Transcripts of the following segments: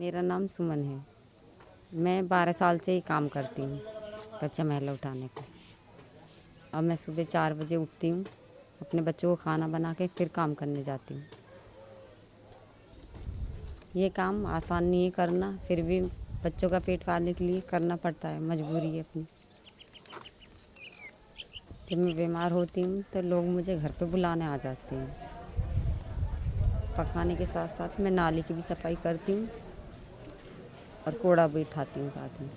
मेरा नाम सुमन है। मैं 12 साल से ही काम करती हूँ कच्चा मैला उठाने का। अब मैं सुबह 4 बजे उठती हूँ, अपने बच्चों को खाना बना के फिर काम करने जाती हूँ। ये काम आसान नहीं है करना, फिर भी बच्चों का पेट पालने के लिए करना पड़ता है, मजबूरी है अपनी। जब मैं बीमार होती हूँ तो लोग मुझे घर पे बुलाने आ जाते हैं। पकाने के साथ साथ मैं नाली की भी सफाई करती हूँ और कूड़ा भी उठाती हूँ साथ में।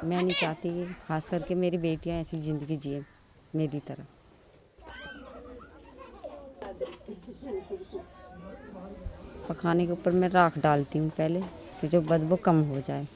मैं नहीं चाहती कि खास करके मेरी बेटियां ऐसी ज़िंदगी जिए मेरी तरह। पकाने के ऊपर मैं राख डालती हूँ पहले, कि जो बदबू कम हो जाए।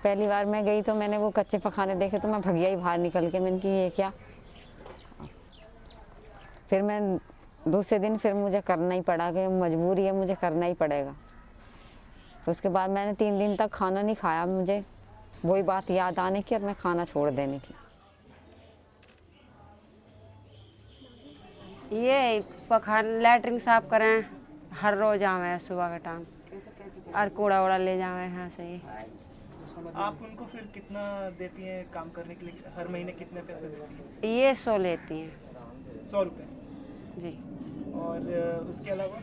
पहली बार मैं गई तो मैंने वो कच्चे पखाने देखे तो मैं भगिया ही बाहर निकल के, मैंने कि ये क्या। फिर मैं दूसरे दिन फिर मुझे करना ही पड़ा, कि मजबूरी है, मुझे करना ही पड़ेगा। उसके बाद मैंने 3 दिन तक खाना नहीं खाया। मुझे वही बात याद आने की और मैं खाना छोड़ देने की। ये पखान लैट्रिन साफ करें, हर रोज आवे सुबह का टाइम और कूड़ा वूड़ा ले जावे यहाँ से। आप उनको फिर कितना देती हैं काम करने के लिए? हर महीने कितने पैसे देती हैं? ये 100 लेती हैं। 100 रुपये जी। और उसके अलावा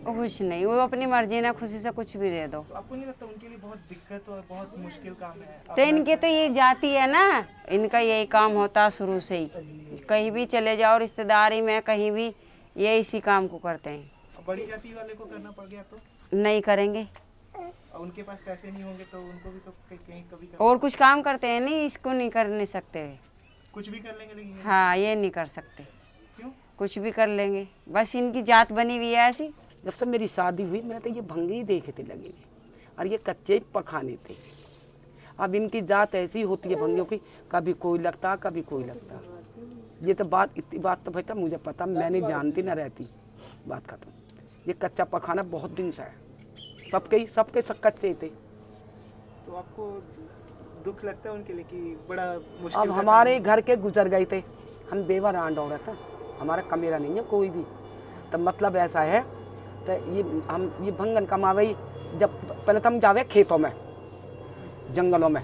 कुछ नहीं, वो अपनी मर्जी ना, खुशी से कुछ भी दे दो। तो आपको नहीं लगता उनके लिए बहुत दिक्कत और बहुत मुश्किल काम है? तो इनके तो ये जाती है ना, इनका यही काम होता है शुरू से ही। कहीं भी चले जाओ रिश्तेदारी में, कहीं भी ये इसी काम को करते हैं। बड़ी जाति वाले को करना पड़ गया तो नहीं करेंगे, और उनके पास पैसे नहीं होंगे तो उनको भी तो कहीं कभी और कुछ काम करते हैं नहीं, इसको नहीं कर नहीं सकते। कुछ भी कर लेंगे लेकिन हाँ, ये नहीं कर सकते। क्यों? कुछ भी कर लेंगे, बस इनकी जात बनी हुई है ऐसी। जब से मेरी शादी हुई मैंने तो ये भंगे ही देखे थे लगे हुए, और ये कच्चे पखाने थे। अब इनकी जात ऐसी होती है भंगियों की, कभी कोई लगता कभी कोई लगता। ये तो बात, इतनी बात तो बेटा मुझे पता, मैंने जानती ना रहती, बात खत्म। ये कच्चा पखाना बहुत दिन से है, सबके सब कच्चे थे। तो आपको दुख लगता है उनके लिए कि बड़ा मुश्किल? अब हमारे घर के गुजर गए थे, हम बेवा रांड हो रहा था, हमारा कमेरा नहीं है कोई भी। तब मतलब ऐसा है तो ये भंगन कमावे, जब पहले तो हम जावे खेतों में, जंगलों में,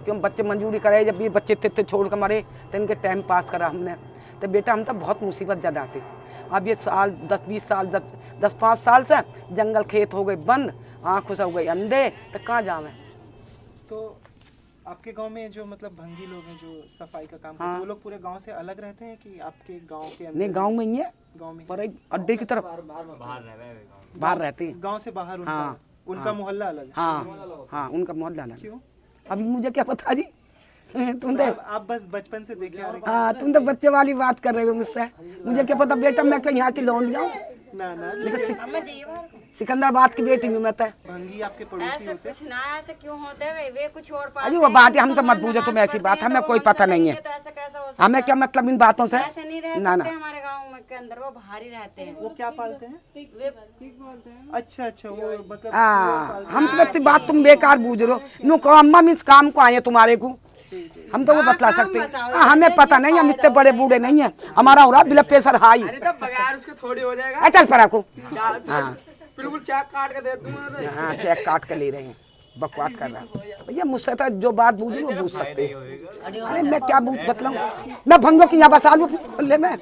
क्यों बच्चे मंजूरी करे, जब ये बच्चे थे छोड़ कर मरे तो इनके टाइम पास करा हमने। तो बेटा हम तो बहुत मुसीबत ज़्यादा थे। अब ये साल 10-20 साल 10-5 साल से जंगल खेत हो गए बंद, आँखों से हो गए अंधे, तो कहाँ जावे। तो आपके गांव में जो मतलब भंगी लोग हैं जो सफाई का काम करते हाँ। हैं, वो लोग पूरे गांव से अलग रहते हैं कि आपके गांव के अंदर? नहीं, गांव में ही है, गांव में पर एक अड्डे की तरफ बाहर रहते हैं। गांव से बाहर उनका हाँ, उनका हाँ। मोहल्ला अलग है? हाँ, उनका मोहल्ला अलग। क्यों? अभी मुझे क्या पता जी। तुम तो आप बस बचपन से देखे आ रहे हैं? हाँ, तुम तो बच्चे वाली बात कर रहे हो मुझसे। मुझे क्या पता बेटा, मैं कहीं यहाँ की लौंड जाऊँ। ना ना, सिकंदराबाद की बेटी हूँ मैं तो। भंगी आपके पड़ोसी होते हैं? कुछ ना ऐसे क्यों होते हैं वे कुछ और अरे वो बात है, हमसे मत पूछो तुम ऐसी बात, हमें कोई पता नहीं है। हमें क्या मतलब इन बातों से? ऐसे नहीं रह ना सकते ना, हमारे गाँव में के अंदर, वो बाहर ही रहते हैं। वो क्या पालते हैं? अच्छा अच्छा, वो मतलब हाँ, हमसे इतनी बात तुम बेकार बूझ रहे हो। नो कहो अम्मा मीन्स काम को आए तुम्हारे को, हम तो वो बतला सकते हैं। हमें पता नहीं, हम इतने बड़े बूढ़े नहीं है। हमारा हो रहा ब्लड प्रेशर हाई। अरे तब बगैर उसके थोड़ी हो जाएगा। चल पर आपको, हाँ बिल्कुल चेक काट के दे दूंगा। हाँ, चेक काट के ले रहे हैं, बकवास कर रहा है भैया। मुझसे तो जो बात बूझी वो बूझ सकते हैं। अरे मैं क्या बतलाऊं, मैं भंगो की यहाँ बस आलू खोल में।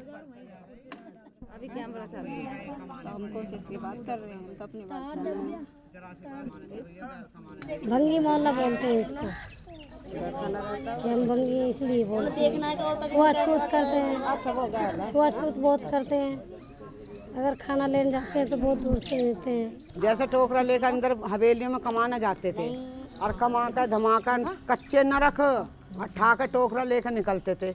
अभी कैमरा चल रहा है तो हम कौन सी इसकी बात कर रहे हैं, हम तो अपनी बात कर रहे हैं। भंगी मोहल्ला बोलते हैं इसको, हम भंगी इसलिए बोलते हैं। छुआछूत करते हैं, छुआछूत बहुत करते हैं। अगर खाना लेने जाते हैं तो बहुत दूर से देते हैं। जैसे टोकरा लेकर अंदर हवेलियों में कमाना जाते थे और कमा कर धमाका कच्चे न रख उठा कर टोकरा लेकर निकलते थे,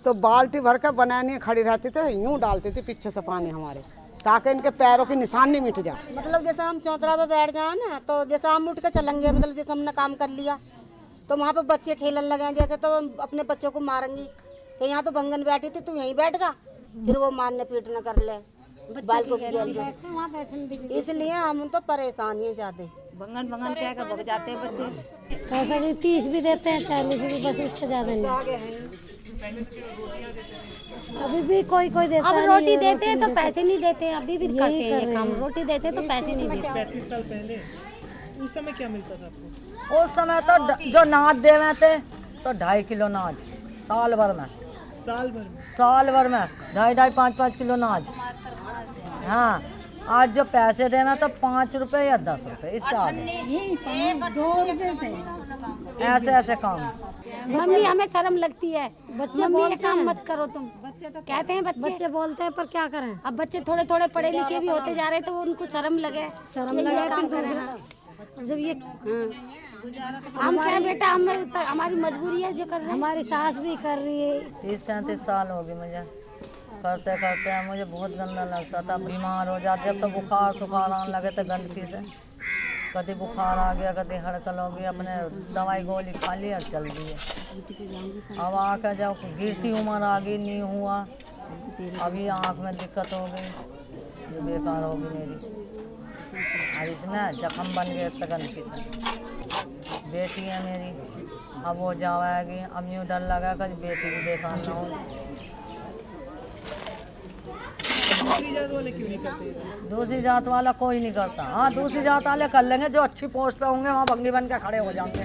तो बाल्टी भर कर बनाने खड़ी रहती थे, यूं डालते थे पीछे से पानी हमारे, ताकि इनके पैरों की निशान नहीं मिट जाए। मतलब जैसे हम चौतरा पे बैठ जाए ना, तो जैसे हम उठ कर चलेंगे, मतलब जैसे हमने काम कर लिया तो वहाँ पे बच्चे खेलने लगे हैं जैसे, तो अपने बच्चों को मारेंगी कि यहाँ तो भंगन बैठी थी तू यहीं बैठ गा, फिर वो मारने पीटने कर ले बाल को। इसलिए हम तो परेशान ही ज्यादा। भंगन भंगन क्या कर भग जाते हैं बच्चे। पैसा भी 30 भी देते हैं, 40 भी, बस उससे ज्यादा नहीं। अभी भी कोई कोई देता अब नहीं रोटी है, देते हैं तो पैसे नहीं देते हैं, अभी भी यही करते हैं कर ये रहे काम। हैं। रोटी देते हैं तो पैसे नहीं देते। 35 साल पहले उस समय क्या मिलता था आपको? उस समय तो जो नाच देवे थे तो 2.5 किलो नाच साल भर में, साल भर में? साल भर में 2.5 5 किलो नाच। हाँ, आज जो पैसे देवे तो 5 रुपए या 10 रुपए इस साल ऐसे ऐसे काम। मम्मी हमें शर्म लगती है, बच्चे बोलते काम मत करो तुम, बच्चे तो कहते हैं बच्चे बोलते हैं पर क्या करें। अब बच्चे थोड़े थोड़े पढ़े लिखे भी होते जा रहे हैं तो उनको शर्म लगे, शर्म लगे काम फिर करें। जब ये हम क्या बेटा, हमारी मजबूरी है जो कर रहे हैं। हमारी सास भी कर रही है। 30-35 साल हो गए मुझे करते करते। मुझे बहुत गंदा लगता था, बीमार हो जाते। जब तो बुखार सुखार आने लगे तो गंदगी से कभी बुखार आ गया, कभी हड़कल हो गई, अपने दवाई गोली खा ली और चल दी। अब आकर जब गिरती उम्र आ गई, नहीं हुआ, अभी आँख में दिक्कत हो गई जो बेकार हो गई मेरी। और इसमें जख्म बन गए गंदगी से। बेटी है मेरी, अब वो जाएगी, अब यूँ डर लगा कि बेटी भी बेकार ना हो। दूसरी जात वाले क्यों नहीं करते? दूसरी जात वाला कोई नहीं करता। हाँ, दूसरी जात वाले कर लेंगे, जो अच्छी पोस्ट पे होंगे वहाँ भंगी बन के खड़े हो जाएंगे।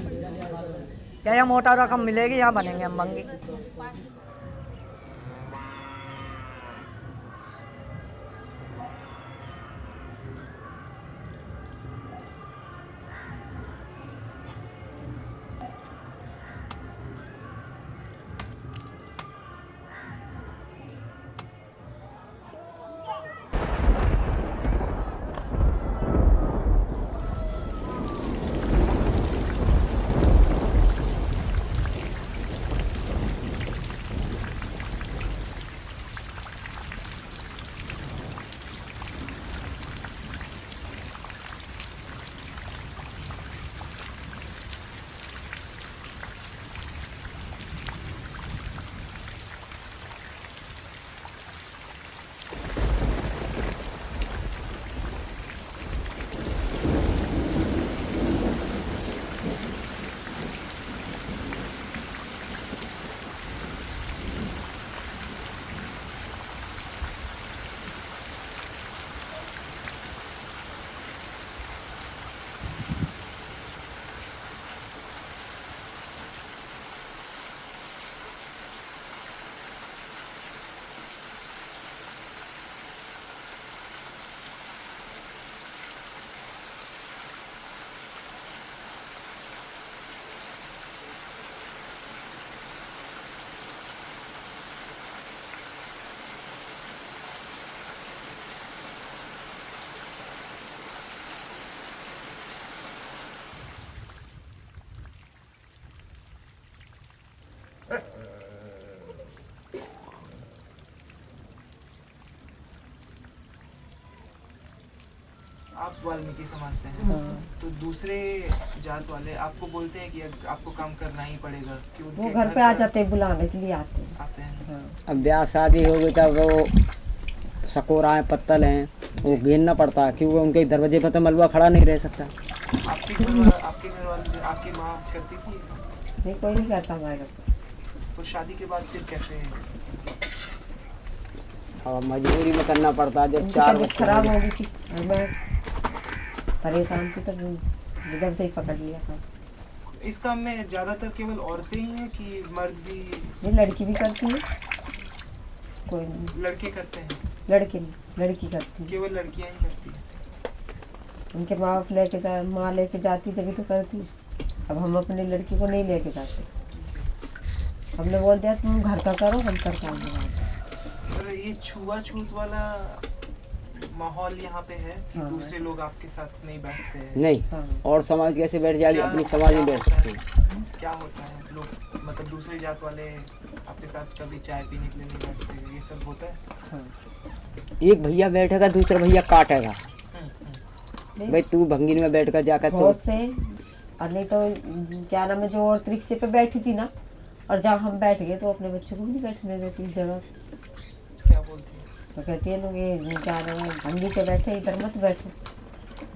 क्या यहाँ मोटा रकम मिलेगी, यहाँ बनेंगे हम भंगी। आप वाल्मीकि समाज से हैं, तो दूसरे जात वाले आपको बोलते हैं कि आपको काम करना ही पड़ेगा कि वो उनके घर पे आ जाते हैं, बुलाने के लिए आते हैं। आते हैं। अब ब्याह शादी हो गई तब वो सकोरा है, पत्तल हैं, वो घेरना पड़ता है क्योंकि उनके दरवाजे पर तो मलबा खड़ा नहीं रह सकता। आपके घर वाले, आपकी माँ करती थी? नहीं, कोई नहीं करता हमारे घर पे। तो शादी के बाद फिर कैसे? और मजबूरी में करना पड़ता है। जब उनकी 4 तबीयत खराब हो गई थी और मैं परेशान थी, तब एकदम से ही पकड़ लिया था। इस काम में ज्यादातर केवल औरतें ही हैं कि मर्द भी? ये लड़की भी करती है, कोई नहीं। लड़के करते हैं? लड़के नहीं, लड़की करती है। केवल लड़कियां ही करती हैं? उनके माँ बाप माँ लेके जाती जभी तो करती। अब हम अपनी लड़की को नहीं लेके जाते, हमने बोल दिया तुम घर का करो, हम कर पाएंगे। और ये छुआछूत वाला माहौल यहाँ पे है कि दूसरे लोग आपके साथ नहीं बैठते हैं? नहीं। और समाज कैसे बैठ जाए, अपनी समाज में बैठ सकते हैं। क्या होता है लोग, मतलब दूसरी जात वाले आपके साथ कभी चाय पीने के लिए नहीं बैठते, ये सब होता है? एक भैया बैठेगा, दूसरा भैया काटेगा, भाई तू भंगिन में बैठ कर जाकर तो बहुत से। और नहीं तो क्या नाम है, जो और रिक्शे पे बैठी थी ना, और जब हम बैठ गए तो अपने बच्चों को भी नहीं बैठने देती इस जगह। क्या बोलती है? तो कहती है लोग ये क्या नाम है, भंगी पे बैठे, इधर मत बैठो।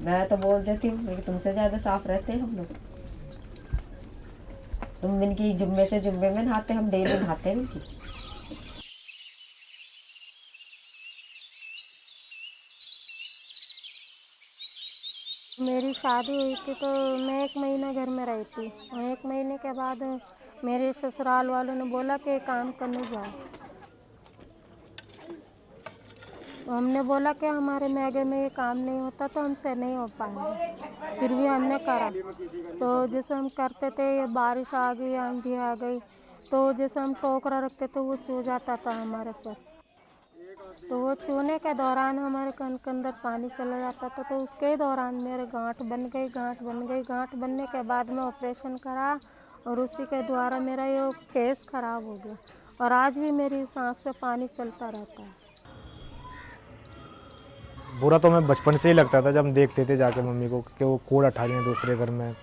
मैं तो बोल देती हूँ, लेकिन तुमसे ज़्यादा साफ रहते हैं हम लोग। तुम इनकी जुम्मे से जुम्मे में नहाते, हम डेली नहाते हैं इनकी। मेरी शादी हुई थी तो मैं 1 महीना घर में रही थी, और 1 महीने के बाद मेरे ससुराल वालों ने बोला कि काम करने जाओ। तो हमने बोला कि हमारे मैगे में ये काम नहीं होता तो हमसे नहीं हो पाएगा। फिर भी हमने करा। तो जैसे हम करते थे, ये बारिश आ गई, आंधी आ गई, तो जैसे हम टोकरा रखते थे वो चू जाता था हमारे पर। तो वो चूने के दौरान हमारे कान के अंदर पानी चला जाता था, तो उसके दौरान मेरे गांठ बन गई। गांठ बनने के बाद में ऑपरेशन करा, और उसी के द्वारा मेरा ये फेस ख़राब हो गया, और आज भी मेरी इस आँख से पानी चलता रहता है। बुरा तो हमें बचपन से ही लगता था, जब हम देखते थे जाके मम्मी को कि वो कूड़ा उठा रही हैं दूसरे घर में,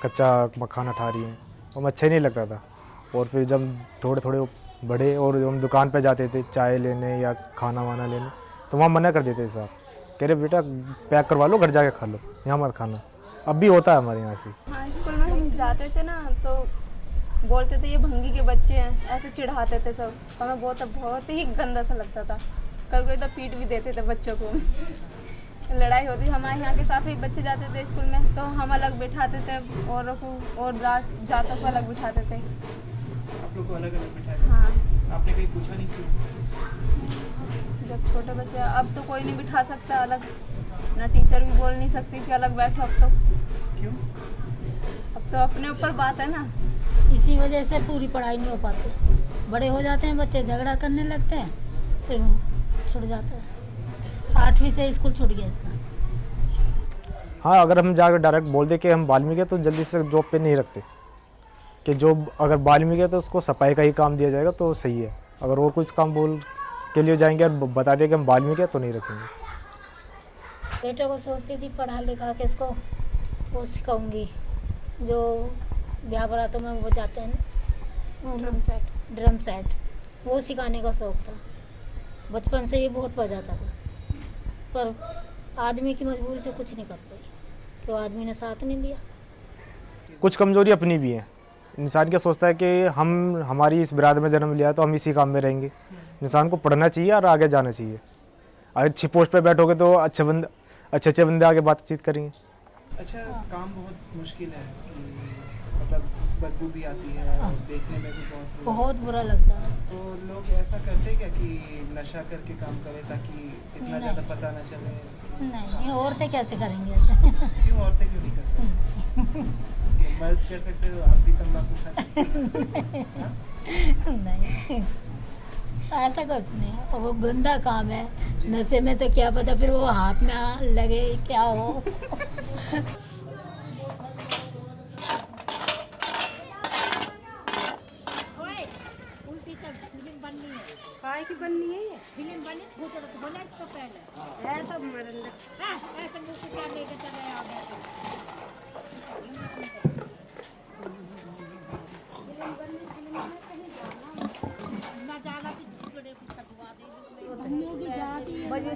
कच्चा मखाना उठा रही हैं, तो हमें अच्छा ही नहीं लगता था। और फिर जब थोड़े थोड़े बड़े और हम दुकान पे जाते थे चाय लेने या खाना वाना लेने, तो वहाँ मना कर देते थे साहब, कह रहे बेटा पैक करवा लो, घर जाके खा लो, यहाँ मत खाना। अब भी होता है हमारे यहाँ से। हाँ, स्कूल में हम जाते थे ना तो बोलते थे ये भंगी के बच्चे हैं, ऐसे चिढ़ाते थे सब। हमें बहुत ही गंदा सा लगता था। कभी कभी तो पीट भी देते थे बच्चों को। लड़ाई होती, हमारे यहाँ के साथ भी बच्चे जाते थे स्कूल में तो हम अलग बिठाते थे, औरों को और जातों को अलग बिठाते थे। आप लोग को अलग अलग बिठाया? हाँ। आपने कहीं पूछा नहीं क्यों? जब छोटे बच्चे, अब तो कोई नहीं बिठा सकता अलग, ना टीचर भी बोल नहीं सकती कि अलग बैठो। अब तो क्यों? अब तो अपने ऊपर बात है ना। इसी वजह से पूरी पढ़ाई नहीं हो पाती। बड़े हो जाते हैं बच्चे, झगड़ा करने लगते हैं, फिर छूट जाता है। 8वीं से स्कूल छूट गया इसका। हाँ, अगर हम जाकर डायरेक्ट बोल दे कि हम बाल्मीकि तो जल्दी से जॉब पे नहीं रखते, कि जो अगर बाल्मीकि है तो उसको सफाई का ही काम दिया जाएगा तो सही है। अगर और कुछ काम बोल के लिए जाएंगे और बता दें कि हम बाल्मीकि है तो नहीं रखेंगे। बेटे को सोचती थी पढ़ा लिखा के इसको वो सिखाऊंगी, जो ब्याह बरातों में वो जाते हैं ना, ड्रम सेट वो सिखाने का शौक़ था। बचपन से ये बहुत बजाता था, पर आदमी की मजबूरी से कुछ नहीं कर पाई, कि वो आदमी ने साथ नहीं दिया। कुछ कमजोरी अपनी भी है। इंसान क्या सोचता है कि हमारी इस बिरादरी में जन्म लिया तो हम इसी काम में रहेंगे। इंसान को पढ़ना चाहिए और आगे जाना चाहिए। अच्छी पोस्ट पे बैठोगे तो अच्छे बंदे आगे बातचीत करेंगे। अच्छा, काम बहुत मुश्किल है, मतलब बदबू भी आती है और देखने में भी बहुत बुरा लगता है। तो लोग ऐसा करते क्या कि नशा करके काम करें ताकि इतना ज़्यादा पता न चले? नहीं, औरतें कैसे करेंगे ऐसे? क्यों औरतें क्यों नहीं कर सकती? मर्द कर सकते तो आप भी तंबाकू खा सकते? नहीं, ऐसा कुछ नहीं है। वो गंदा काम है। नशे में तो क्या पता फिर वो हाथ में लगे क्या हो। काय की बननी है ये? फिल्म बनी भूतड़ तो बोला इसको पहले है तो मरन ऐसे मुंह से क्या लेके चले आ गए।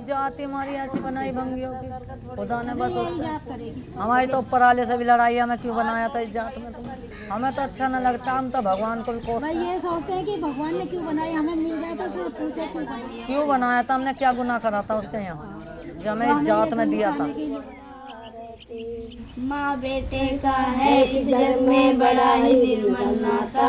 जाति हमारी ऐसी बनाई भंगियों की, खुदा ने बस हमारी तो ऊपर वाले से भी लड़ाई, हमें क्यों बनाया था इस जात में? तो हमें तो अच्छा न लगता, हम तो भगवान को भी कोसते हैं। ये सोचते हैं कि भगवान ने क्यों बनाई, हमें मिल जाए तो सिर्फ पूछे क्यों बनाया था, हमने क्या गुनाह करा था उसके यहाँ जो हमें इस जात में दिया था। माँ बेटे का है इस जग में बड़ा ही निर्मल नाता।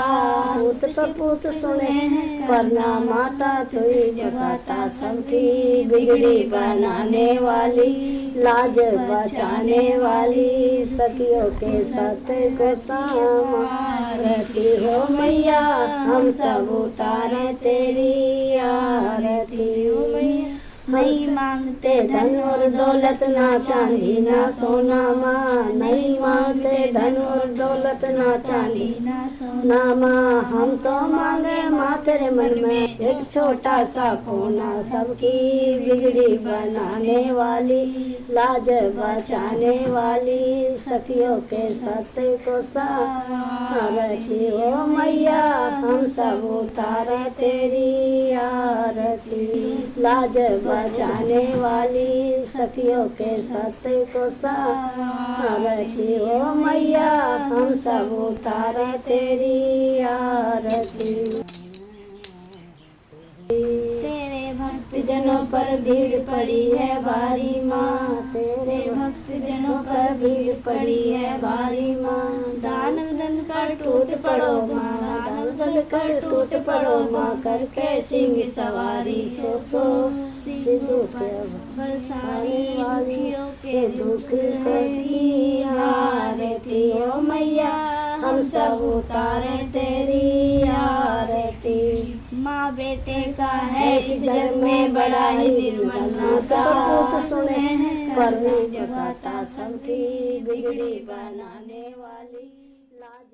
पूत कपूत सुने हैं करना माता, तुई जगाता सबकी बिगड़ी बनाने वाली, लाज बचाने वाली, सखियों के सत्य को संभालती हो मैया, हम सब उतारे तेरी आरती हो मैया। नहीं मांगते धन और दौलत ना चांदी ना सोना माँ, नहीं मांगते धन और दौलत ना चांदी ना सोना माँ, हम तो मांगे माँ तेरे मन में एक छोटा सा कोना, सबकी बिगड़ी बनाने वाली, लाज बचाने वाली, सखियों के सत्य को संभालती हो मैया, हम सब उतारे तेरी आरती, लाज बचाने वाली, सखियों के सत्य को संभालती हो मैया, हम सब उतारे तेरी आरती। तेरे भक्त जनों पर भीड़ पड़ी है भारी माँ, तेरे भक्त जनों पर भीड़ पड़ी है भारी माँ, दान दन कर टूट पड़ो माँ, दान दन कर टूट पड़ो माँ, करके सिंह सवारी सो सो सिद्धू पे बरसाने वालियों के दुख की आरती हो मैया, हम सब उतारे तेरी आरती। माँ बेटे का है इस जग में बड़ा ही निर्मल नाता, पूत सुने हैं करने जगाता सबकी बिगड़ी बनाने वाली, लाज